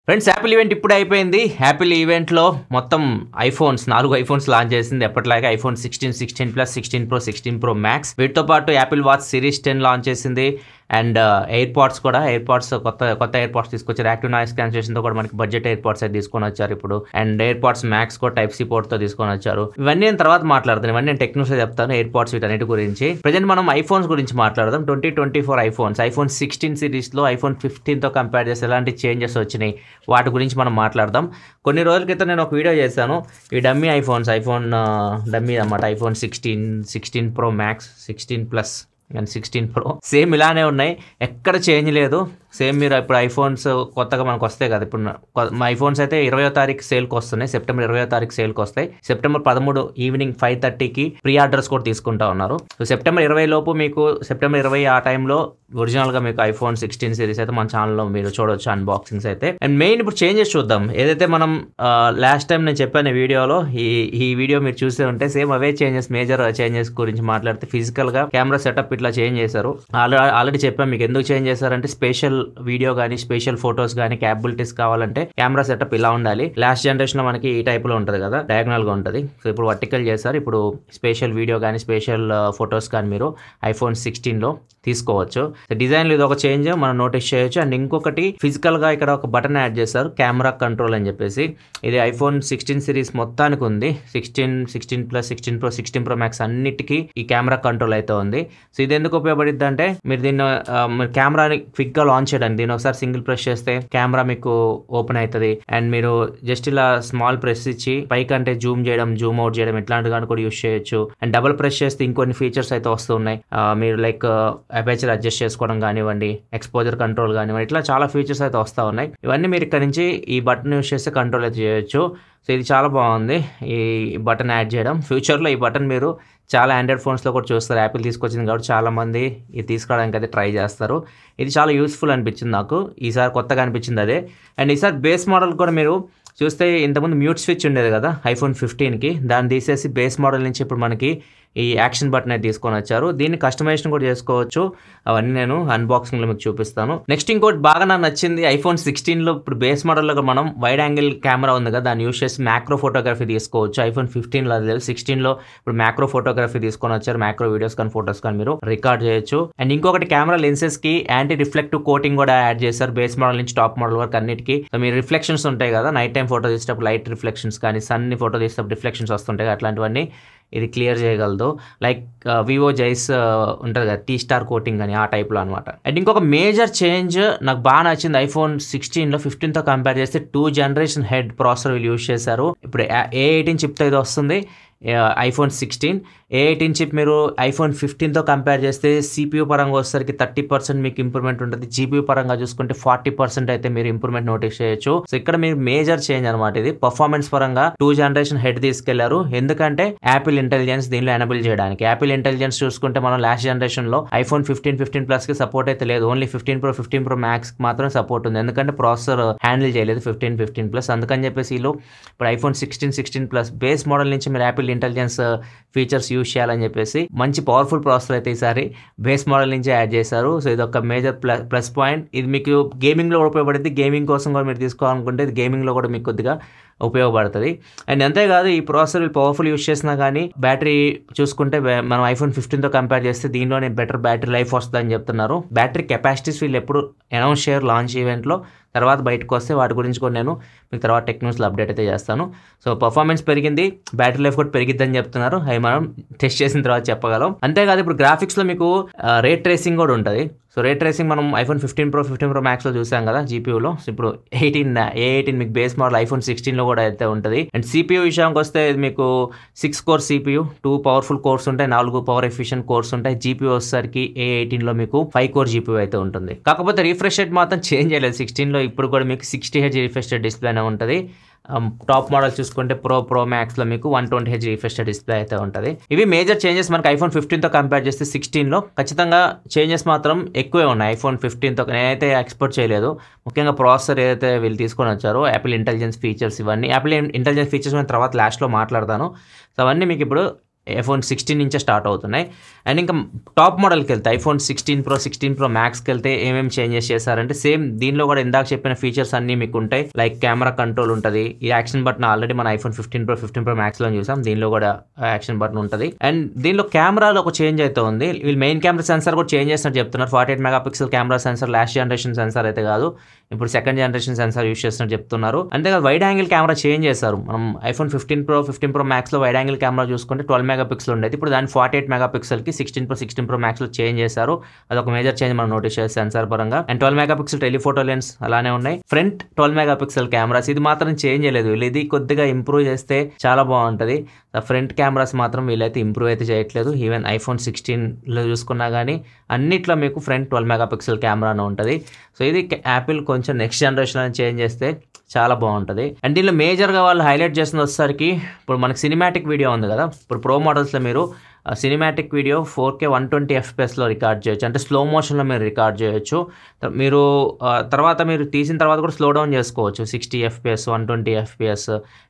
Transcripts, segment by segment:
Friends Apple event ఇప్పుడు అయిపోయింది. Apple ఈవెంట్లో మొత్తం నాలుగు ఐఫోన్స్ లాంచ్ చేసింది. ఎప్పటిలాగే iPhone 16, 16 plus, 16 pro, 16 pro max. వీటితో పాటు యాపిల్ వాచ్ సిరీస్ 10 లాంచ్ చేసింది. అండ్ ఎయిర్ పాడ్స్ కొత్త ఎయిర్ పాడ్స్ తీసుకొచ్చారు. యాక్టివ్ నాయిస్ క్యాన్సిలేషన్తో కూడా మనకి బడ్జెట్ ఎయిర్ పాడ్స్ అయితే తీసుకొని వచ్చారు ఇప్పుడు. అండ్ ఎయిర్ పాడ్స్ మ్యాక్స్ కూడా టైప్ సి పోర్ట్తో తీసుకొని వచ్చారు. ఇవన్నీ నేను తర్వాత మాట్లాడతాను, ఇవన్నీ నేను టెక్నిక్స్ చెప్తాను. ఎయిర్ పాడ్స్ వీటన్నిటి గురించి. ప్రజెంట్ మనం ఐఫోన్స్ గురించి మాట్లాడదాం. 2024 ఐఫోన్స్, ఐఫోన్ 16 సిరీస్లో ఐఫోన్ 15తో కంపేర్ చేసి ఎలాంటి చేంజెస్ వచ్చినాయి వాటి గురించి మనం మాట్లాడదాం. కొన్ని రోజుల క్రితం నేను ఒక వీడియో చేశాను. ఈ డమ్మీ ఐఫోన్ డమ్మీ అన్నమాట. IPhone 16 pro max, 16 plus and 16 pro same ఇలానే ఉన్నాయి, ఎక్కడ చేంజ్ లేదు. సేమ్ మీరు ఇప్పుడు ఐఫోన్స్ కొత్తగా మనకు వస్తాయి కదా, ఇప్పుడు మా ఐఫోన్స్ అయితే 20వ తారీఖు సేల్కి వస్తున్నాయి. సెప్టెంబర్ 20వ తారీఖు సేల్కి వస్తాయి. సెప్టెంబర్ 13 ఈవినింగ్ 5:30కి ప్రీ ఆర్డర్స్ కూడా తీసుకుంటా ఉన్నారు. సో సెప్టెంబర్ 20 లోపు మీకు, సెప్టెంబర్ 20 ఆ టైంలో ఒరిజినల్గా మీకు ఐఫోన్ 16 సిరీస్ అయితే మన ఛానల్లో మీరు చూడవచ్చు అన్బాక్సింగ్స్ అయితే. అండ్ మెయిన్ ఇప్పుడు చేంజెస్ చూద్దాం. ఏదైతే మనం లాస్ట్ టైం నేను చెప్పాను వీడియోలో, ఈ వీడియో మీరు చూస్తే ఉంటే సేమ్ అవే చేంజెస్, మేజర్ చేంజెస్ గురించి మాట్లాడితే ఫిజికల్గా కెమెరా సెటప్ ఇట్లా చేంజ్ చేశారు. ఆల్రెడీ చెప్పాను మీకు ఎందుకు చేంజ్ చేశారంటే, స్పెషల్ వీడియో కానీ స్పెషల్ ఫొటోస్ కానీ క్యాపబిలిటీస్ కావాలంటే కెమెరా సెటప్ ఇలా ఉండాలి. లాస్ట్ జనరేషన్ లో మనకి ఈ టైప్ లో ఉంటుంది కదా, డయాగ్నల్ గా ఉంటుంది. సో ఇప్పుడు వర్టికల్ చేశారు. ఇప్పుడు స్పెషల్ వీడియో కానీ స్పెషల్ ఫొటోస్ కానీ మీరు ఐఫోన్ 16 లో తీసుకోవచ్చు. డిజైన్ లో ఇది ఒక చేంజ్ మనం నోటీస్ చేయొచ్చు. అండ్ ఇంకొకటి ఫిజికల్ గా ఇక్కడ ఒక బటన్ యాడ్ చేశారు, కెమెరా కంట్రోల్ అని చెప్పేసి. ఇది ఐఫోన్ 16 సిరీస్ మొత్తానికి ఉంది. 16 ప్లస్, 16 ప్రో, 16 ప్రో మ్యాక్స్ అన్నిటికీ ఈ కెమెరా కంట్రోల్ అయితే ఉంది. సో ఇది ఎందుకు ఉపయోగపడుద్ది అంటే, మీరు దీన్ని కెమెరాని క్విక్ గా లాంచ్ చేయడానికి దీన్ని ఒకసారి సింగిల్ ప్రెస్ చేస్తే కెమెరా మీకు ఓపెన్ అవుతుంది. అండ్ మీరు జస్ట్ ఇలా స్మాల్ ప్రెస్ ఇచ్చి పైకి అంటే జూమ్ చేయడం, జూమ్ అవుట్ చేయడం ఇట్లాంటి కానీ కూడా యూస్ చేయొచ్చు. అండ్ డబుల్ ప్రెస్ చేస్తే ఇంకొన్ని ఫీచర్స్ అయితే వస్తున్నాయి. మీరు లైక్ అపేచర్ అడ్జస్ట్ చేసుకోవడం కానివ్వండి, ఎక్స్పోజర్ కంట్రోల్ కానివ్వండి, ఇట్లా చాలా ఫీచర్స్ అయితే వస్తూ ఉన్నాయి. ఇవన్నీ మీరు ఇక్కడ నుంచి ఈ బటన్ యూస్ చేస్తే కంట్రోల్ అయితే చేయొచ్చు. సో ఇది చాలా బాగుంది ఈ బటన్ యాడ్ చేయడం. ఫ్యూచర్లో ఈ బటన్ మీరు చాలా ఆండ్రాయిడ్ ఫోన్స్లో కూడా చూస్తారు. యాపిల్ తీసుకొచ్చింది కాబట్టి చాలామంది ఇది తీసుకురావడానికి అయితే ట్రై చేస్తారు. ఇది చాలా యూస్ఫుల్ అనిపించింది నాకు. ఈసారి కొత్తగా అనిపించింది అదే. అండ్ ఈసారి బేస్ మోడల్ కూడా మీరు చూస్తే, ఇంతకుముందు మ్యూట్ స్విచ్ ఉండేది కదా ఐఫోన్ 15కి, దాన్ని తీసేసి బేస్ మోడల్ నుంచి ఇప్పుడు మనకి ఈ యాక్షన్ బటన్ అయితే తీసుకొని వచ్చారు. దీన్ని కస్టమైజేషన్ కూడా చేసుకోవచ్చు. అవన్నీ నేను అన్బాక్సింగ్లో మీకు చూపిస్తాను. నెక్స్ట్ ఇంకోటి బాగా నాకు నచ్చింది, ఐఫోన్ 16లో ఇప్పుడు బేస్ మోడల్లో మనం వైడ్ యాంగిల్ కెమెరా ఉంది కదా, దాన్ని యూస్ చేసి మ్యాక్రో ఫోటోగ్రఫీ తీసుకోవచ్చు. ఐఫోన్ 15లో అది లేదు, 16లో ఇప్పుడు మ్యాక్రో ఫోటోగ్రఫీ తీసుకొని వచ్చారు. మ్యాక్రో వీడియోస్ కానీ ఫోటోస్ కానీ మీరు రికార్డ్ చేయొచ్చు. అండ్ ఇంకొకటి కెమెరా లెన్సెస్ కి యాంటీ రిఫ్లెక్టివ్ కోటింగ్ కూడా యాడ్ చేశారు, బేస్ మోడల్ నుంచి టాప్ మోడల్ వరకు అన్నిటికీ. సో మీరు రిఫ్లెక్షన్స్ ఉంటాయి కదా, నైట్ టైం ఫోటో తీసేటప్పుడు లైట్ రిఫ్లెక్షన్స్ కానీ, సన్ ఫోటో తీసేటప్పుడు రిఫ్లెక్షన్స్ వస్తుంటాయి, అట్లాంటివన్నీ ఇది క్లియర్ చేయగలదు. లైక్ వివో జైస్ ఉంటుంది కదా, టీ స్టార్ కోటింగ్ అని, ఆ టైప్లో అనమాట. అండ్ ఇంకొక మేజర్ చేంజ్ నాకు బాగా నచ్చింది, ఐఫోన్ 16లో 15తో కంపేర్ చేస్తే 2 జనరేషన్ హెడ్ ప్రాసెసర్ వీళ్ళు యూజ్ చేశారు. ఇప్పుడు A18 చిప్తో ఇది వస్తుంది ఐఫోన్ 16. A18 చిప్ మీరు ఐఫోన్ 15తో కంపేర్ చేస్తే CPU పరంగా వచ్చేసరికి 30% మీకు ఇంప్రూవ్మెంట్ ఉంటుంది. GPU పరంగా చూసుకుంటే 40% అయితే మీరు ఇంప్రూవ్మెంట్ నోటీస్ చేయొచ్చు. సో ఇక్కడ మీరు మేజర్ చేంజ్ అనమాట ఇది. పర్ఫార్మెన్స్ పరంగా 2 జనరేషన్ హెడ్ తీసుకెళ్లారు. ఎందుకంటే యాపిల్ ఇంటెలిజెన్స్ దీనిలో ఎనబుల్ చేయడానికి. యాపిల్ ఇంటెలిజెన్స్ చూసుకుంటే మనం లాస్ట్ జనరేషన్ లో ఐఫోన్ 15 ప్లస్ కి సపోర్ట్ అయితే లేదు, ఓన్లీ 15 ప్రో మ్యాక్స్ కి మాత్రం సపోర్ట్ ఉంది. ఎందుకంటే ప్రాసెసర్ హ్యాండిల్ చేయలేదు 15 ప్లస్. అందుకని చెప్పేసి వీళ్ళు ఇప్పుడు ఐఫోన్ 16 ప్లస్ బేస్ మోడల్ నుంచి మీరు యాపిల్ ఇంటెలిజెన్స్ ఫీచర్స్ యూజ్ చేయాలని చెప్పేసి మంచి పవర్ఫుల్ ప్రాసెసర్ అయితే ఈసారి బేస్ మోడల్ నుంచి యాడ్ చేశారు. సో ఇది ఒక మేజర్ ప్లస్ పాయింట్. ఇది మీకు గేమింగ్లో ఉపయోగపడుతుంది. గేమింగ్ కోసం కూడా మీరు తీసుకోవాలనుకుంటే ఇది గేమింగ్లో కూడా మీకు కొద్దిగా ఉపయోగపడుతుంది. అండ్ అంతేకాదు ఈ ప్రాసెసర్ పవర్ఫుల్ యూస్ చేసినా కానీ బ్యాటరీ చూసుకుంటే మనం ఐఫోన్ 15తో కంపేర్ చేస్తే దీనిలోనే బెటర్ బ్యాటరీ లైఫ్ వస్తుందని చెప్తున్నారు. బ్యాటరీ కెపాసిటీస్ వీళ్ళు ఎప్పుడు అనౌన్స్ చేయరు లాంచ్ ఈవెంట్లో, తర్వాత బయటకు వస్తే వాటి గురించి కూడా నేను మీకు తర్వాత టెక్నిక్స్లో అప్డేట్ అయితే చేస్తాను. సో పర్ఫార్మెన్స్ పెరిగింది, బ్యాటరీ లైఫ్ కూడా పెరిగిద్దని చెప్తున్నారు. అవి మనం టెస్ట్ చేసిన తర్వాత చెప్పగలం. అంతేకాదు ఇప్పుడు గ్రాఫిక్స్లో మీకు రే ట్రేసింగ్ కూడా ఉంటుంది. సో రే ట్రేసింగ్ మనం ఐఫోన్ 15 ప్రో మ్యాక్స్లో చూసాం కదా జీపీయూలో. ఇప్పుడు A18 మీకు బేస్ మోడల్ ఐఫోన్ 16లో కూడా అయితే ఉంటుంది. అండ్ CPU విషయానికి వస్తే మీకు 6 కోర్ CPU, 2 పవర్ఫుల్ కోర్స్ ఉంటాయి, 4 పవర్ ఎఫిషియెంట్ కోర్స్ ఉంటాయి. GPU వచ్చేసరికి A18లో మీకు 5 కోర్ GPU అయితే ఉంటుంది. కాకపోతే రిఫ్రెష్ రేట్ మాత్రం చేంజ్ చేయలేదు 16లో. ఇప్పుడు కూడా మీకు 60Hz రిఫ్రెష్ రేట్ డిస్ప్లేనే ఉంటుంది. టాప్ మోడల్ చూసుకుంటే ప్రో మ్యాక్స్లో మీకు 120Hz రిఫ్రెష్ డిస్ప్లే అయితే ఉంటుంది. ఇవి మేజర్ చేంజెస్ మనకి ఐఫోన్ 15తో కంపేర్ చేస్తే 16లో ఖచ్చితంగా చేంజెస్ మాత్రం ఎక్కువే ఉన్నాయి. ఐఫోన్ 15తో నేనైతే ఎక్స్పెక్ట్ చేయలేదు. ముఖ్యంగా ప్రాసెసర్ ఏదైతే వీళ్ళు తీసుకొని వచ్చారో, యాపిల్ ఇంటెలిజెన్స్ ఫీచర్స్, ఇవన్నీ యాపిల్ ఇంటెలిజెన్స్ ఫీచర్స్ నేను తర్వాత లాస్ట్లో మాట్లాడతాను. సో అవన్నీ మీకు ఇప్పుడు ఐఫోన్ 16 నుంచే స్టార్ట్ అవుతున్నాయి. అండ్ ఇంకా టాప్ మోడల్కి వెళ్తే ఐఫోన్ 16 Pro 16 Pro మ్యాక్స్కి వెళ్తే ఏమేమి చేంజెస్ చేశారంటే సేమ్ దీనిలో కూడా ఇందాక చెప్పిన ఫీచర్స్ అన్నీ మీకు ఉంటాయి. లైక్ కెమెరా కంట్రోల్ ఉంటుంది, ఈ యాక్షన్ బటన్ ఆల్రెడీ మన ఐఫోన్ 15 Pro 15 Pro మ్యాక్స్లో చూసాం, దీనిలో కూడా యాక్షన్ బటన్ ఉంటుంది. అండ్ దీనిలో కెమెరాలో ఒక చేంజ్ అయితే ఉంది. వీళ్ళు మెయిన్ కెమెరా సెన్సార్ కూడా చేంజ్ చేసినట్టు చెప్తున్నారు. 48 megapixel camera sensor, last generation sensor అయితే కాదు, ఇప్పుడు సెకండ్ జనరేషన్ సెన్సార్ యూస్ చేస్తున్నట్టు చెప్తున్నారు. అంతేకాదు వైడ్ యాంగిల్ కెమెరా చేంజ్ చేశారు. మనం ఐఫోన్ 15 Pro 15 Pro మ్యాక్స్లో వైడ్ యాంగిల్ కెమెరా చూసుకుంటే 12 మెగాపిక్సెల్ ఉండేది, ఇప్పుడు దాన్ని 48 మెగాపిక్సెల్కి 16 Pro మ్యాక్స్లో చేంజ్ చేశారు. అదొక మేజర్ చేంజ్ మనం నోటీస్ చేసి సెన్సార్ పరంగా. అండ్ 12 మెగాపిక్సెల్ టెలిఫోటో లెన్స్ అలానే ఉన్నాయి. ఫ్రంట్ 12 మెగాపిక్సెల్ కెమెరాస్ ఇది మాత్రం చేంజ్ చేయలేదు వీళ్ళు, ఇది కొద్దిగా ఇంప్రూవ్ చేస్తే చాలా బాగుంటుంది. ఫ్రంట్ కెమెరాస్ మాత్రం వీళ్ళైతే ఇంప్రూవ్ అయితే చేయట్లేదు. ఈవెన్ ఐఫోన్ 16లో చూసుకున్నా కానీ అన్నిట్లో మీకు ఫ్రంట్ 12 మెగాపిక్సెల్ కెమెరానే ఉంటుంది. సో ఇది యాపిల్ కొంచెం నెక్స్ట్ జనరేషన్ చేంజ్ చేస్తే చాలా బాగుంటుంది. అండ్ దీనిలో మేజర్గా వాళ్ళు హైలైట్ చేసిన వచ్చేసరికి ఇప్పుడు మనకి సినిమాటిక్ వీడియో ఉంది కదా, ఇప్పుడు ప్రో మోడల్స్లో మీరు సినిమాటిక్ వీడియో 4K 120 FPSలో రికార్డ్ చేయొచ్చు, అంటే స్లో మోషన్లో మీరు రికార్డ్ చేయొచ్చు. మీరు తర్వాత మీరు తీసిన తర్వాత కూడా స్లో డౌన్ చేసుకోవచ్చు, 60 FPS 120 FPS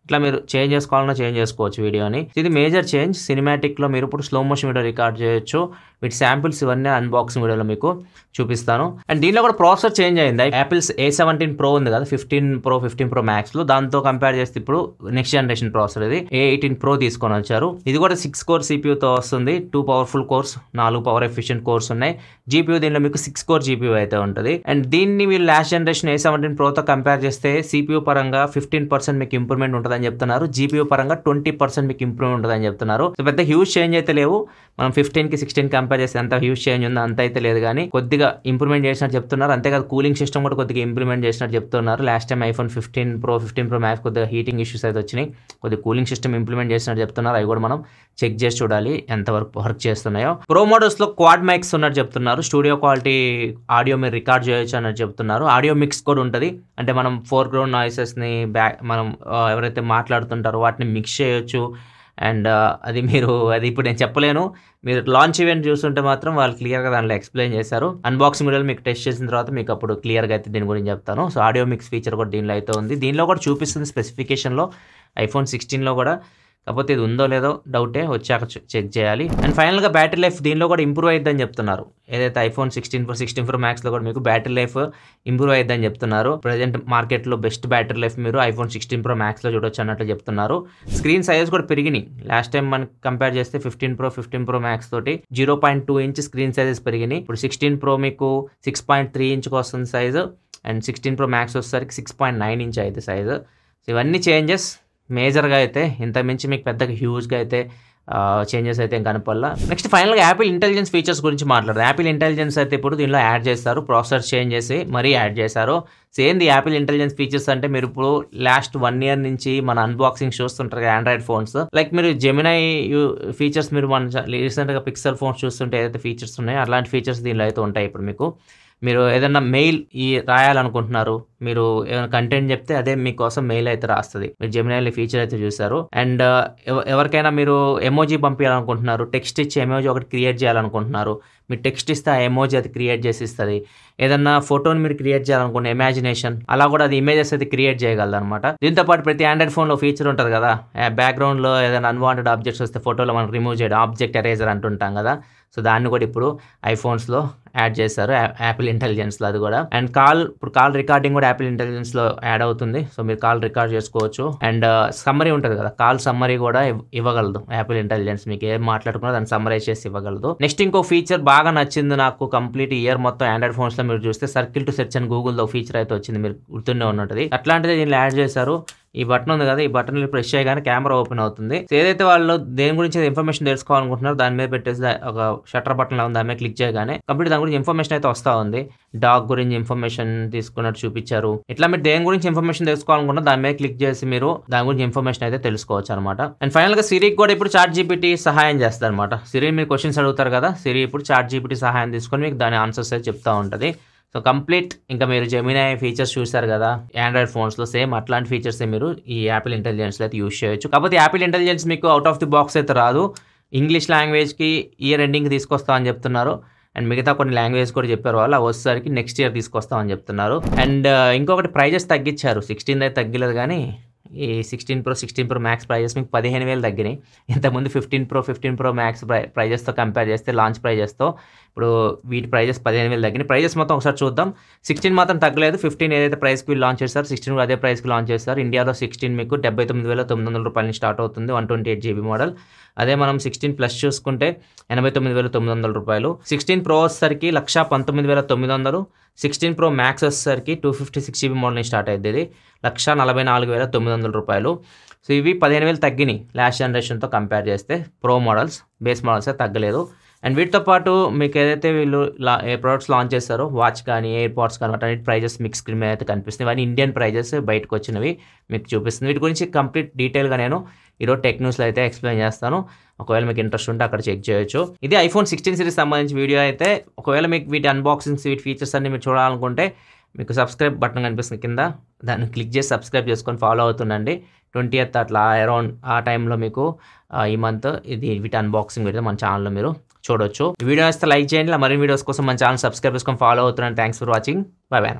ఇట్లా మీరు చేంజ్ చేసుకోవాలన్నా చేంజ్ చేసుకోవచ్చు వీడియోని. ఇది మేజర్ చేంజ్. సినిమాటిక్లో మీరు ఇప్పుడు స్లో మోషన్ వీడియో రికార్డ్ చేయొచ్చు. వీటి శాంపిల్స్ ఇవన్నీ అన్బాక్సింగ్ వీడియోలో మీకు చూపిస్తాను. అండ్ దీనిలో కూడా ప్రాసెసర్ చేంజ్ అయింది. యాపిల్స్ A17 Pro ఉంది కదా 15 Pro 15 Pro మ్యాక్స్లో, దాంతో కంపేర్ చేస్తే ఇప్పుడు నెక్స్ట్ జనరేషన్ ప్రాసెసర్ ఇది A18 Pro తీసుకొని వచ్చారు. ఇది కూడా 6 కోర్ CPUతో వస్తుంది. 2 powerful course, 4 power efficient course ఉన్నాయి. GPU దీనిలో మీకు 6 కోర్ GPU అయితే ఉంటుంది. అండ్ దీన్ని మీరు లాస్ట్ జనరేషన్ A17 Proతో కంపేర్ చేస్తే CPU పరంగా 15% మీకు ఇంప్రూవ్మెంట్ ఉంటుందని చెప్తున్నారు, GPU పరంగా 20% మీకు ఇంప్రూవ్మెంట్ ఉంటుందని చెప్తున్నారు. సో పెద్ద హ్యూజ్ చేంజ్ అయితే లేవు. మనం 15కి 16 కంపేర్ చేస్తే ఎంత హ్యూజ్ చేంజ్ ఉందో అంత అయితే లేదు, కానీ కొద్దిగా ఇంప్రూవ్మెంట్ చేసినట్టు చెప్తున్నారు. అంతేకాదు కూలింగ్ సిస్టమ్ కూడా కొద్దిగా ఇంప్రూవ్మెంట్ చేసినట్టు చెప్తున్నారు. Last time iPhone 15 Pro 15 Pro max కొద్దిగా హీటింగ్ ఇష్యూస్ అయితే వచ్చినాయి, కొద్దిగా కూలింగ్ సిస్టమ్ ఇంప్లిమెంట్ చేసినట్టు చెప్తున్నారు. అవి కూడా మనం చెక్ చేసి చూడాలి ఎంతవరకు వర్క్ చేస్తున్నాయో. ప్రో మోడల్స్లో క్వాడ్ మైక్స్ ఉన్నట్టు చెప్తున్నారు. స్టూడియో క్వాలిటీ ఆడియో మీరు రికార్డ్ చేయొచ్చు అన్నట్టు చెప్తున్నారు. ఆడియో మిక్స్ కూడా ఉంటుంది, అంటే మనం ఫోర్గ్రౌండ్ నాయిసెస్ని మనం ఎవరైతే మాట్లాడుతుంటారో వాటిని మిక్స్ చేయొచ్చు. అండ్ అది ఇప్పుడు నేను చెప్పలేను, మీరు లాంచ్ ఈవెంట్ చూస్తుంటే మాత్రం వాళ్ళు క్లియర్గా దాంట్లో ఎక్స్ప్లెయిన్ చేశారు. అన్బాక్సింగ్ వీడియోలు మీకు టెస్ట్ చేసిన తర్వాత మీకు అప్పుడు క్లియర్గా అయితే దీని గురించి చెప్తాను. సో ఆడియో మిక్స్ ఫీచర్ కూడా దీనిలో అయితే ఉంది. దీనిలో కూడా చూపిస్తుంది స్పెసిఫికేషన్లో ఐఫోన్ 16లో కూడా, కాకపోతే ఇది ఉందో లేదో డౌటే, వచ్చాక చెక్ చేయాలి. అండ్ ఫైనల్గా బ్యాటరీ లైఫ్ దీనిలో కూడా ఇంప్రూవ్ అయిద్దని చెప్తున్నారు. ఏదైతే ఐఫోన్ 16 Pro మ్యాక్స్లో కూడా మీకు బ్యాటరీ లైఫ్ ఇంప్రూవ్ అయిద్దని చెప్తున్నారు. ప్రజెంట్ మార్కెట్లో బెస్ట్ బ్యాటరీ లైఫ్ మీరు ఐఫోన్ 16 Pro మ్యాక్స్లో చూడొచ్చు అన్నట్లు చెప్తున్నారు. స్క్రీన్ సైజ్ కూడా పెరిగినాయి. లాస్ట్ టైం మనం కంపేర్ చేస్తే 15 Pro మ్యాక్స్ తోటి 0.2 ఇంచ్ స్క్రీన్ సైజెస్ పెరిగినాయి. ఇప్పుడు 16 Pro మీకు 6.3 ఇంచ్కి వస్తుంది సైజు, అండ్ 16 Pro మ్యాక్స్ వచ్చేసరికి 6.9 ఇంచ్ అయితే సైజు. సో ఇవన్నీ చేంజెస్ మేజర్గా అయితే, ఇంత మించి మీకు పెద్దగా హ్యూజ్గా అయితే చేంజెస్ అయితే ఏం కనపల్లా. నెక్స్ట్ ఫైనల్గా యాపిల్ ఇంటెలిజెన్స్ ఫీచర్స్ గురించి మాట్లాడదాం. యాపిల్ ఇంటెలిజెన్స్ అయితే ఇప్పుడు దీనిలో యాడ్ చేస్తారు, ప్రాసెసర్ చేంజ్ చేసి మరీ యాడ్ చేశారు. Same the Apple intelligence features అంటే మీరు ఇప్పుడు లాస్ట్ 1 year నుంచి మన అన్బాక్సింగ్ చూస్తుంటారు ఆండ్రాయిడ్ ఫోన్స్, లైక్ మీరు జెమినై ఫీచర్స్ మీరు మన రీసెంట్గా పిక్సెల్ ఫోన్స్ చూస్తుంటే ఏదైతే ఫీచర్స్ ఉన్నాయో అలాంటి ఫీచర్స్ దీనిలో అయితే ఉంటాయి. ఇప్పుడు మీరు ఏదైనా మెయిల్ రాయాలనుకుంటున్నారు, మీరు ఏమైనా కంటెంట్ చెప్తే అదే మీకోసం మెయిల్ అయితే రాస్తుంది. మీరు జెమినైలో ఫీచర్ అయితే చూసారు. అండ్ ఎవరికైనా మీరు ఎమోజీ పంపించాలనుకుంటున్నారు, టెక్స్ట్ ఇచ్చి ఎమోజీ ఒకటి క్రియేట్ చేయాలనుకుంటున్నారు, మీరు టెక్స్ట్ ఇస్తే ఆ ఎమోజీ అది క్రియేట్ చేసి ఇస్తుంది. ఏదన్నా ఫోటోని మీరు క్రియేట్ చేయాలనుకుంటే ఇమాజినేషన్, అలా కూడా అది ఇమేజెస్ అయితే క్రియేట్ చేయగలదు అనమాట. దీంతో పాటు ప్రతి ఆండ్రాయిడ్ ఫోన్లో ఫీచర్ ఉంటుంది కదా, బ్యాక్గ్రౌండ్లో ఏదైనా అన్వాంటెడ్ ఆబ్జెక్ట్స్ వస్తే ఫోటోలో మనం రిమూవ్ చేయడం, ఆబ్జెక్ట్ ఎరేజర్ అంటుంటాం కదా, సో దాన్ని కూడా ఇప్పుడు ఐఫోన్స్లో యాడ్ చేశారు యాపిల్ ఇంటెలిజెన్స్లో అది కూడా. అండ్ ఇప్పుడు కాల్ రికార్డింగ్ కూడా యాపిల్ ఇంటెలిజెన్స్లో యాడ్ అవుతుంది. సో మీరు కాల్ రికార్డ్ చేసుకోవచ్చు. అండ్ సమ్మరీ ఉంటుంది కదా, కాల్ సమ్మరీ కూడా ఇవ్వగలదు యాపిల్ ఇంటెలిజెన్స్. మీకు ఏం మాట్లాడుకున్నా దాన్ని సమ్మరైజ్ చేసి ఇవ్వగలదు. నెక్స్ట్ ఇంకో ఫీచర్ బాగా నచ్చింది నాకు, కంప్లీట్ ఇయర్ మొత్తం ఆండ్రాయిడ్ ఫోన్స్లో మీరు చూస్తే సర్కిల్ టు సెర్చ్ అని గూగుల్లో ఫీచర్ అయితే వచ్చింది, మీరు గుర్తుండే ఉన్నది. అట్లాంటిది దీన్ని యాడ్ చేశారు. ఈ బటన్ ఉంది కదా, ఈ బటన్ ప్రెస్ చేయగానే కెమెరా ఓపెన్ అవుతుంది. సో ఏదైతే వాళ్ళు దేని గురించి ఇన్ఫర్మేషన్ తెలుసుకోవాలనుకుంటున్నారో దాని మీద పెట్టేసి ఒక షట్టర్ బటన్ ఉంది, దాని మీద క్లిక్ చేయగానే కంప్లీట్ దాని గురించి ఇన్ఫర్మేషన్ అయితే వస్తూ ఉంది. డాగ్ గురించి ఇన్ఫర్మేషన్ తీసుకున్నట్టు చూపించారు. ఇట్లా మీరు దేని గురించి ఇన్ఫర్మేషన్ తెలుసుకోవాలనుకున్నా దాని మీద క్లిక్ చేసి మీరు దాని గురించి ఇన్ఫర్మేషన్ అయితే తెలుసుకోవచ్చు అనమాట. అండ్ ఫైనల్ గా సిరికి కూడా ఇప్పుడు ChatGPT సహాయం చేస్తారు అనమాట. సిరి మీరు క్వశ్చన్స్ అడుగుతారు కదా, సిరి ఇప్పుడు ChatGPT సహాయం తీసుకొని మీకు దాని ఆన్సర్స్ అయితే చెప్తా ఉంటుంది. సో కంప్లీట్ ఇంకా మీరు జెమినై ఫీచర్స్ చూసారు కదా ఆండ్రాయిడ్ ఫోన్స్లో, సేమ్ అట్లాంటి ఫీచర్స్ మీరు ఈ యాపిల్ ఇంటెలిజెన్స్లో అయితే యూస్ చేయొచ్చు. కాకపోతే యాపిల్ ఇంటెలిజెన్స్ మీకు అవుట్ ఆఫ్ ది బాక్స్ అయితే రాదు. ఇంగ్లీష్ లాంగ్వేజ్కి ఇయర్ ఎండింగ్ తీసుకొస్తామని చెప్తున్నారు. అండ్ మిగతా కొన్ని లాంగ్వేజ్ కూడా చెప్పారు వాళ్ళు, అవి వచ్చేసరికి నెక్స్ట్ ఇయర్ తీసుకొస్తామని చెప్తున్నారు. అండ్ ఇంకొకటి ప్రైజెస్ తగ్గించారు. 16 అయితే తగ్గలేదు, కానీ ఈ 16 Pro మ్యాక్స్ ప్రైజెస్ మీకు 15,000 తగ్గినాయి. ఇంతకుముందు 15 Pro మ్యాక్స్ ప్రైజెస్తో కంపేర్ చేస్తే లాంచ్ ప్రైజెస్తో ఇప్పుడు వీటి ప్రైజెస్ 15,000 తగ్గినాయి. ప్రైజెస్ మొత్తం ఒకసారి చూద్దాం. 16 మాత్రం తగ్గలేదు. 15 ఏదైతే ప్రైస్కి వీళ్ళు లాంచ్ చేస్తారు 16 కూడా అదే ప్రైస్కి లాంచ్ చేస్తారు. ఇండియాలో 16 మీకు 79,900 రూపాయల నుంచి స్టార్ట్ అవుతుంది 128 GB మోడల్. అదే మనం 16 ప్లస్ చూసుకుంటే 89,900 రూపాయలు. 16 Pro వచ్చేసరికి 119,900. 16 Pro మ్యాక్స్ వచ్చేసరికి 256 GB మోడల్ నుంచి స్టార్ట్ అయ్యింది. ఇది 144,900 రూపాయలు. సో ఇవి 15,000 తగ్గినాయి లాస్ట్ జనరేషన్తో కంపేర్ చేస్తే. ప్రో మోడల్స్ బేస్ మోడల్స్ తగ్గలేదు. అండ్ వీటితో పాటు మీకు ఏదైతే వీళ్ళు ఏ ప్రోడక్ట్స్ లాంచ్ చేస్తారో వాచ్ కానీ ఎయిర్పాడ్స్ కానీ వాటి ప్రైజెస్ మీకు స్క్రీన్ మీద అయితే కనిపిస్తుంది. ఇవన్నీ ఇండియన్ ప్రైజెస్ బయటకు వచ్చినవి మీకు చూపిస్తుంది. వీటి గురించి కంప్లీట్ డీటెయిల్గా నేను ఈరోజు టెక్ న్యూస్లో అయితే ఎక్స్ప్లెయిన్ చేస్తాను. ఒకవేళ మీకు ఇంట్రెస్ట్ ఉంటే అక్కడ చెక్ చేయొచ్చు. ఇది iPhone 16 సిరీస్ సంబంధించి వీడియో అయితే. ఒకవేళ మీకు వీటి అన్బాక్సింగ్స్ వీటి ఫీచర్స్ అన్ని మీరు చూడాలనుకుంటే మీకు సబ్స్క్రైబ్ బటన్ కనిపిస్తుంది కింద, దాన్ని క్లిక్ చేసి సబ్స్క్రైబ్ చేసుకొని ఫాలో అవుతుండండి. 20th అట్లా అరౌండ్ ఆ టైంలో మీకు ఈ మంత్ వీటి అన్బాక్సింగ్ వీడియో మన ఛానల్లో మీరు చూడొచ్చు. ఈ వీడియో వస్తే లైక్ చేయండి. మరిన్ని వీడియోస్ కోసం మన ఛానల్ సబ్స్క్రైబ్ చేసుకొని ఫాలో అవుతున్నాను. Thanks for watching. By by.